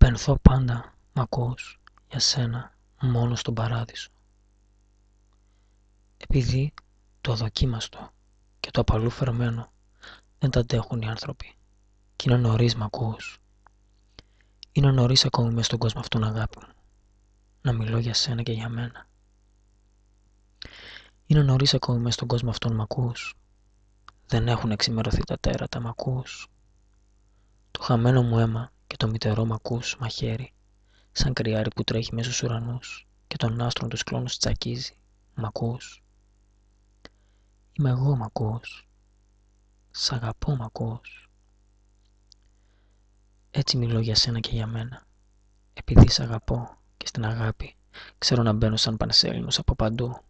πενθώ πάντα, μ' ακούς, για σένα, μόνο στον παράδεισο. Επειδή το αδοκίμαστο και το απαλού φερμένο δεν τα αντέχουν οι άνθρωποι. Κι είναι νωρίς, μ' ακούς. Είναι νωρίς ακόμη μες στον κόσμο αυτόν, αγάπη μου, να μιλώ για σένα και για μένα. Είναι νωρίς ακόμη μες στον κόσμο αυτόν, μ' ακούς. Δεν έχουν εξημερωθεί τα τέρατα, μ' ακούς. Το χαμένο μου αίμα και το μητερό μ' ακούς μαχαίρι, σαν κρυάρι που τρέχει μέσα στους ουρανούς και των άστρων τους κλόνους τσακίζει, μ' ακούς. Είμαι εγώ, μ' ακούς. Σ' αγαπώ, μ' ακούς. Έτσι μιλώ για σένα και για μένα, επειδή σ' αγαπώ και στην αγάπη ξέρω να μπαίνω σαν πανσέλινος από παντού.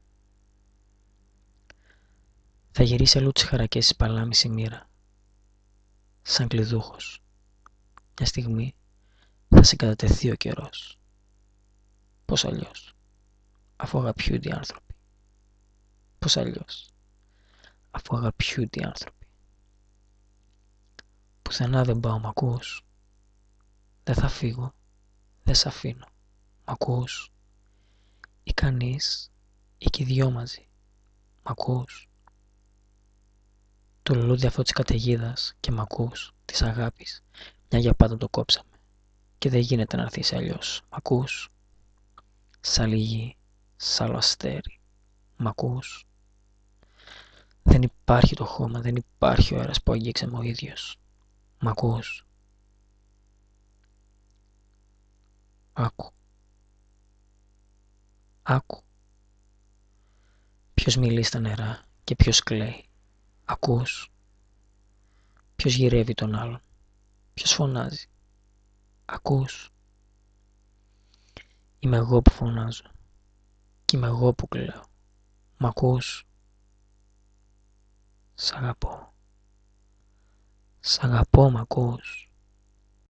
Θα γυρίσει αλλού τις χαρακές της παλάμης η μοίρα, σαν κλειδούχος. Μια στιγμή θα σε κατατεθεί ο καιρός. Πώς αλλιώς, αφού αγαπιούνται οι άνθρωποι. Πώς αλλιώς, αφού αγαπιούνται οι άνθρωποι. Πουθενά δεν πάω, μ' ακούς. Δεν θα φύγω, δεν σ' αφήνω, μ' ακούς. Ή κανείς, ή κι οι δυο μαζί, μ' ακούς. Το λουλούδι αυτό της καταιγίδας και μ' ακούς, της αγάπης, μια για πάντα το κόψαμε και δεν γίνεται να έρθεις αλλιώς, μ' ακούς. Σ' άλλη γη, σ' άλλο αστέρι, μ' ακούς. Δεν υπάρχει το χώμα, δεν υπάρχει ο αέρας που αγγίξαμε ο ίδιος, μ' ακούς. Άκου. Άκου. Ποιος μιλεί στα νερά και ποιος κλαίει, ακούς. Ποιος γυρεύει τον άλλον, ποιος φωνάζει, ακούς. Είμαι εγώ που φωνάζω κι είμαι εγώ που κλαίω, μ' ακούς. Σ' αγαπώ. Σ' αγαπώ, μ' ακούς.